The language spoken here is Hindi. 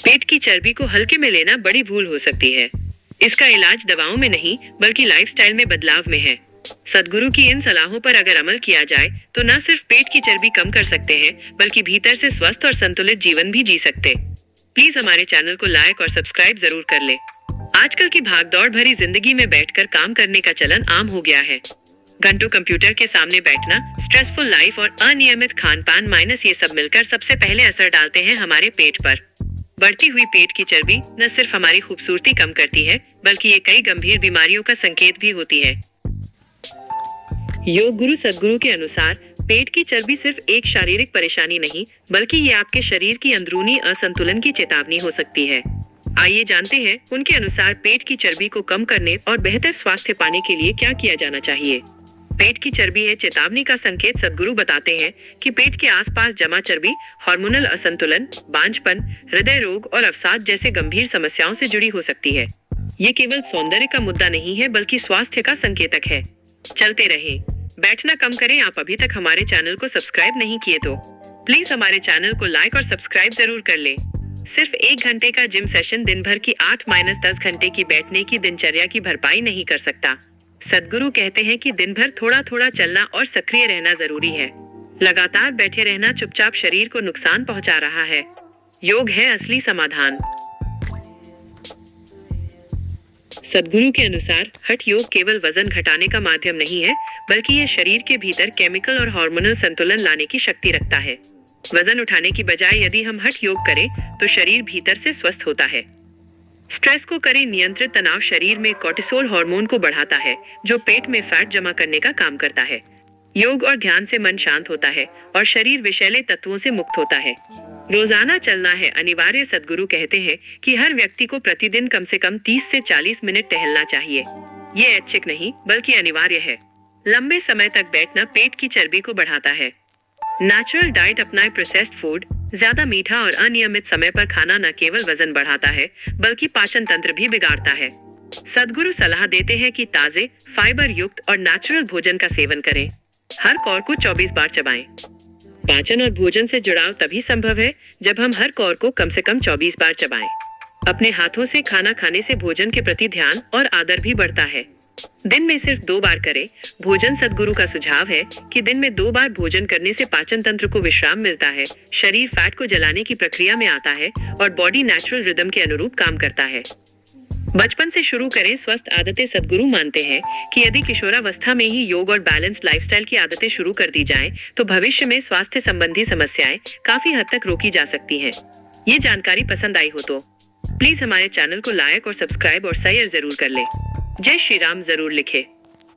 पेट की चर्बी को हल्के में लेना बड़ी भूल हो सकती है। इसका इलाज दवाओं में नहीं बल्कि लाइफस्टाइल में बदलाव में है। सद्गुरु की इन सलाहों पर अगर अमल किया जाए तो न सिर्फ पेट की चर्बी कम कर सकते हैं बल्कि भीतर से स्वस्थ और संतुलित जीवन भी जी सकते। प्लीज हमारे चैनल को लाइक और सब्सक्राइब जरूर कर ले। आजकल की भागदौड़ भरी जिंदगी में बैठकर काम करने का चलन आम हो गया है। घंटों कंप्यूटर के सामने बैठना, स्ट्रेसफुल लाइफ और अनियमित खान पान माइनस ये सब मिलकर सबसे पहले असर डालते हैं हमारे पेट पर। बढ़ती हुई पेट की चर्बी न सिर्फ हमारी खूबसूरती कम करती है बल्कि ये कई गंभीर बीमारियों का संकेत भी होती है। योग गुरु सद्गुरु के अनुसार पेट की चर्बी सिर्फ एक शारीरिक परेशानी नहीं बल्कि ये आपके शरीर की अंदरूनी असंतुलन की चेतावनी हो सकती है। आइए जानते हैं उनके अनुसार पेट की चर्बी को कम करने और बेहतर स्वास्थ्य पाने के लिए क्या किया जाना चाहिए। पेट की चर्बी है चेतावनी का संकेत। सद्गुरु बताते हैं कि पेट के आसपास जमा चर्बी हार्मोनल असंतुलन, बांझपन, हृदय रोग और अवसाद जैसे गंभीर समस्याओं से जुड़ी हो सकती है। ये केवल सौंदर्य का मुद्दा नहीं है बल्कि स्वास्थ्य का संकेतक है। चलते रहें, बैठना कम करें। आप अभी तक हमारे चैनल को सब्सक्राइब नहीं किए तो प्लीज हमारे चैनल को लाइक और सब्सक्राइब जरूर कर ले। सिर्फ 1 घंटे का जिम सेशन दिन भर की 8-10 घंटे की बैठने की दिनचर्या की भरपाई नहीं कर सकता। सद्गुरु कहते हैं कि दिन भर थोड़ा थोड़ा चलना और सक्रिय रहना जरूरी है। लगातार बैठे रहना चुपचाप शरीर को नुकसान पहुंचा रहा है। योग है असली समाधान। सद्गुरु के अनुसार हठ योग केवल वजन घटाने का माध्यम नहीं है बल्कि ये शरीर के भीतर केमिकल और हार्मोनल संतुलन लाने की शक्ति रखता है। वजन उठाने की बजाय यदि हम हठ योग करें तो शरीर भीतर से स्वस्थ होता है। स्ट्रेस को करें नियंत्रित। तनाव शरीर में कोर्टिसोल हार्मोन को बढ़ाता है जो पेट में फैट जमा करने का काम करता है। योग और ध्यान से मन शांत होता है और शरीर विषैले तत्वों से मुक्त होता है। रोजाना चलना है अनिवार्य। सद्गुरु कहते हैं कि हर व्यक्ति को प्रतिदिन कम से कम 30 से 40 मिनट टहलना चाहिए। ये ऐच्छिक नहीं बल्कि अनिवार्य है। लंबे समय तक बैठना पेट की चर्बी को बढ़ाता है। नेचुरल डाइट अपनाएं। प्रोसेस्ड फूड, ज्यादा मीठा और अनियमित समय पर खाना न केवल वजन बढ़ाता है बल्कि पाचन तंत्र भी बिगाड़ता है। सद्गुरु सलाह देते हैं कि ताजे, फाइबर युक्त और नेचुरल भोजन का सेवन करें। हर कौर को 24 बार चबाएं। पाचन और भोजन से जुड़ाव तभी संभव है जब हम हर कौर को कम से कम 24 बार चबाएं। अपने हाथों से खाना खाने से भोजन के प्रति ध्यान और आदर भी बढ़ता है। दिन में सिर्फ 2 बार करें भोजन। सद्गुरु का सुझाव है कि दिन में 2 बार भोजन करने से पाचन तंत्र को विश्राम मिलता है, शरीर फैट को जलाने की प्रक्रिया में आता है और बॉडी नेचुरल रिदम के अनुरूप काम करता है। बचपन से शुरू करें स्वस्थ आदतें। सद्गुरु मानते हैं कि यदि किशोरावस्था में ही योग और बैलेंस्ड लाइफस्टाइल की आदतें शुरू कर दी जाएं, तो भविष्य में स्वास्थ्य संबंधी समस्याएं काफी हद तक रोकी जा सकती हैं। ये जानकारी पसंद आई हो तो प्लीज हमारे चैनल को लाइक और सब्सक्राइब और शेयर जरूर कर ले। जय श्री राम जरूर लिखे।